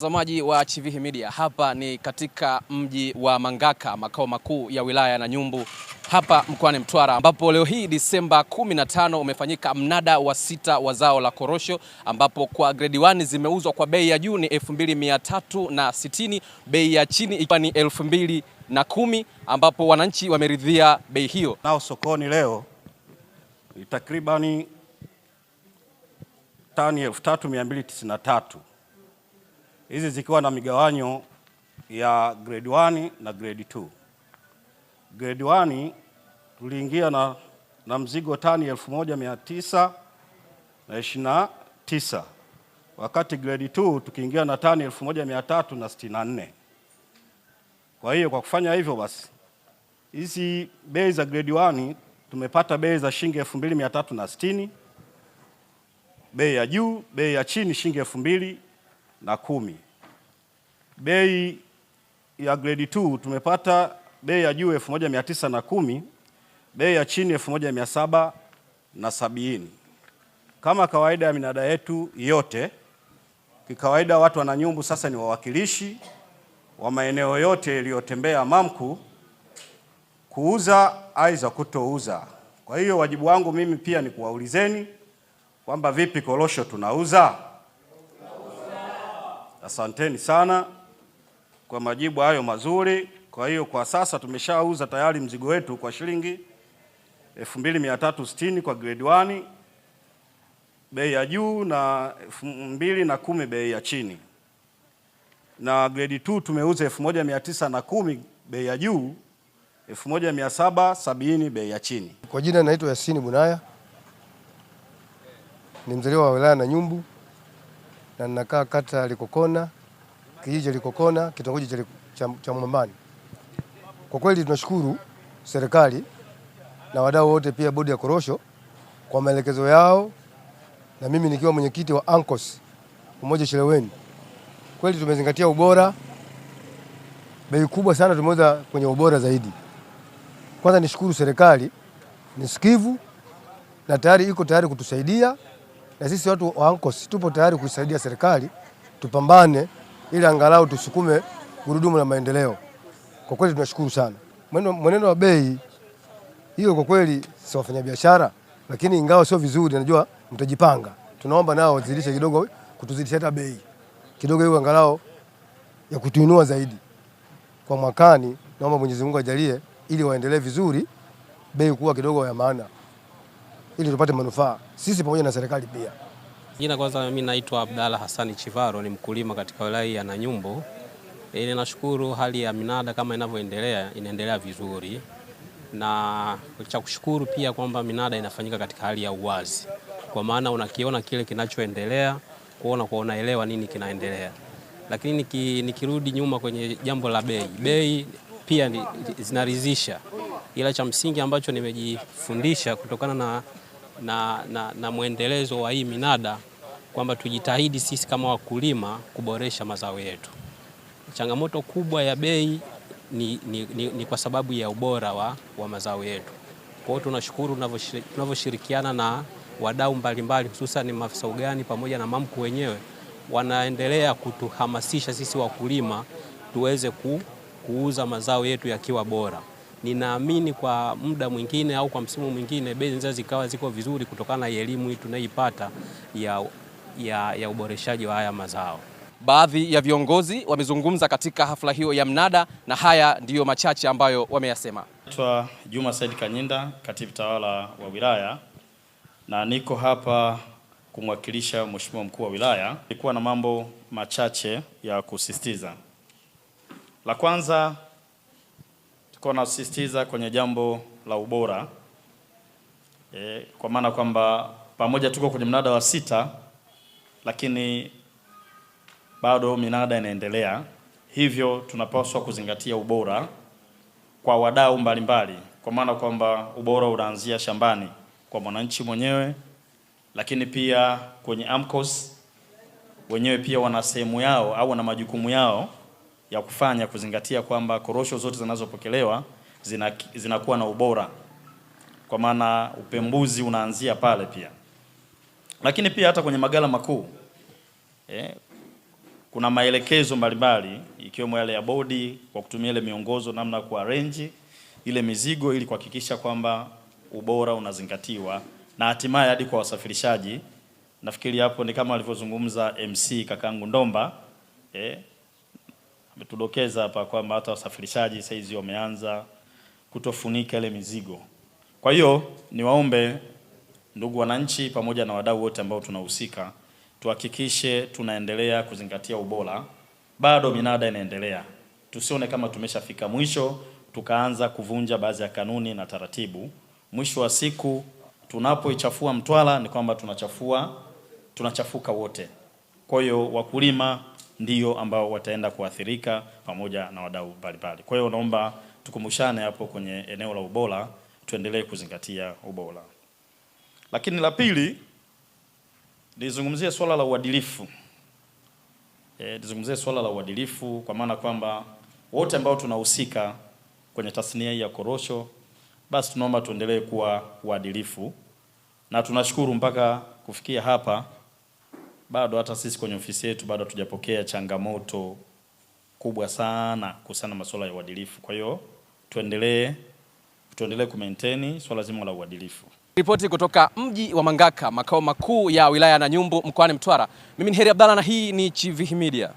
Mtazamaji wa Chivihi Media, hapa ni katika mji wa Mangaka, makao makuu ya wilaya ya Nanyumbu hapa mkoani Mtwara, ambapo leo hii Disemba 15 umefanyika mnada wa 6 wa zao la korosho, ambapo kwa grade 1 zimeuzwa kwa bei ya juu ni 2360, bei ya chini ikiwa ni 2010, ambapo wananchi wameridhia bei hiyo. Nao sokoni leo ni takribani tani 3293, hizi zikiwa na migawanyo ya grade 1 na grade 2. Grade 1 tuliingia na mzigo tani 1929, wakati grade 2 tukiingia na tani 1364. Kwa hiyo kwa kufanya hivyo basi, hizi bei za grade 1 tumepata bei za shilingi 2360, bei ya juu, bei ya chini shilingi 2010. Bei ya grade 2 tumepata bei ya juu 1910, bei ya chini 1770. Kama kawaida ya minada yetu yote, kikawaida watu wa Nanyumbu sasa ni wawakilishi wa maeneo yote yaliyotembea mamku kuuza aidha kutouza. Kwa hiyo wajibu wangu mimi pia ni kuwaulizeni kwamba vipi korosho tunauza? Asanteni sana kwa majibu hayo mazuri. Kwa hiyo kwa sasa tumeshauza tayari mzigo wetu kwa shilingi 2360 kwa grade 1 bei ya juu na 2010 bei ya chini, na grade 2 tumeuza 1910 bei ya juu, 1770 bei ya chini. Kwa jina naitwa Yasini Bunaya, ni mzaliwa wa wilaya Nanyumbu na ninakaa kata Likokona, kijiji cha Likokona, kitongoji cha Mwambani. Kwa kweli tunashukuru serikali na wadau wote, pia bodi ya korosho kwa maelekezo yao, na mimi nikiwa mwenyekiti wa ANCOS Umoja Sheleweni. Kweli tumezingatia ubora, bei kubwa sana tumeuza kwenye ubora zaidi. Kwanza nishukuru serikali, ni sikivu na tayari iko tayari kutusaidia, na sisi watu wa ANCOS tupo tayari kusaidia serikali, tupambane ili angalau tusukume gurudumu la maendeleo. Kwa kweli tunashukuru sana. Mwenendo wa bei hiyo kwa kweli si wafanyabiashara, lakini ingawa sio vizuri, najua mtajipanga. Tunaomba nao wazidishe kidogo, kutuzidisha hata bei kidogo hiyo angalau ya kutuinua zaidi. Kwa mwakani naomba Mwenyezi Mungu ajalie ili waendelee vizuri, bei kuwa kidogo ya maana, ili tupate manufaa sisi pamoja na serikali pia. Jina kwanza, mimi naitwa Abdalla Hassani Chivaro, ni mkulima katika wilaya ya Nanyumbu. Nashukuru hali ya minada kama inavyoendelea, inaendelea vizuri, na cha kushukuru pia kwamba minada inafanyika katika hali ya uwazi, kwa maana unakiona kile kinachoendelea, unaelewa nini kinaendelea. Lakini nikirudi nyuma kwenye jambo la bei pia zinaridhisha, ila cha msingi ambacho nimejifundisha kutokana na mwendelezo wa hii minada kwamba tujitahidi sisi kama wakulima kuboresha mazao yetu. Changamoto kubwa ya bei ni kwa sababu ya ubora wa mazao yetu. Kwa hiyo tunashukuru tunavyoshirikiana na wadau mbalimbali, hususan maafisa ugani pamoja na mamku wenyewe, wanaendelea kutuhamasisha sisi wakulima tuweze kuuza mazao yetu yakiwa bora. Ninaamini kwa muda mwingine au kwa msimu mwingine bei zinaweza zikawa ziko vizuri kutokana na elimu hii tunayoipata ya uboreshaji wa haya mazao. Baadhi ya viongozi wamezungumza katika hafla hiyo ya mnada, na haya ndiyo machache ambayo wameyasema. Naitwa Juma Said Kanyinda, katibu tawala wa wilaya, na niko hapa kumwakilisha Mheshimiwa mkuu wa wilaya. Nilikuwa na mambo machache ya kusisitiza. La kwanza, tuko nasisitiza kwenye jambo la ubora, kwa maana kwamba pamoja tuko kwenye mnada wa 6, lakini bado minada inaendelea, hivyo tunapaswa kuzingatia ubora kwa wadau mbalimbali, kwa maana kwamba ubora unaanzia shambani kwa mwananchi mwenyewe, lakini pia kwenye AMCOS wenyewe pia wana sehemu yao au wana majukumu yao ya kufanya, kuzingatia kwamba korosho zote zinazopokelewa zinakuwa na ubora, kwa maana upembuzi unaanzia pale pia. Lakini pia hata kwenye magala makuu kuna maelekezo mbalimbali ikiwemo yale ya bodi kwa kutumia ile miongozo namna ya kuarrange ile mizigo ili kuhakikisha kwamba ubora unazingatiwa na hatimaye hadi kwa wasafirishaji. Nafikiri hapo ni kama alivyozungumza MC kakangu Ndomba, ametudokeza hapa kwamba hata wasafirishaji saizi wameanza kutofunika ile mizigo. Kwa hiyo niwaombe ndugu wananchi pamoja na wadau wote ambao tunahusika, tuhakikishe tunaendelea kuzingatia ubora. Bado minada inaendelea. Tusione kama tumeshafika mwisho tukaanza kuvunja baadhi ya kanuni na taratibu. Mwisho wa siku tunapoichafua Mtwara ni kwamba tunachafuka wote. Kwa hiyo wakulima ndio ambao wataenda kuathirika pamoja na wadau mbalimbali. Kwa hiyo naomba tukumbushane hapo kwenye eneo la ubora, tuendelee kuzingatia ubora. Lakini la pili, nizungumzie swala la uadilifu. Nizungumzie swala la uadilifu kwa maana kwamba wote ambao tunahusika kwenye tasnia hii ya korosho, basi tunaomba tuendelee kuwa waadilifu. Na tunashukuru mpaka kufikia hapa bado hata sisi kwenye ofisi yetu bado hatujapokea changamoto kubwa sana kuhusiana na masuala ya uadilifu. Kwa hiyo tuendelee ku-maintain swala zima la uadilifu. Ripoti kutoka mji wa Mangaka, makao makuu ya wilaya ya Nanyumbu mkoani Mtwara. Mimi ni Heri Abdalla na hii ni Chivihi Media.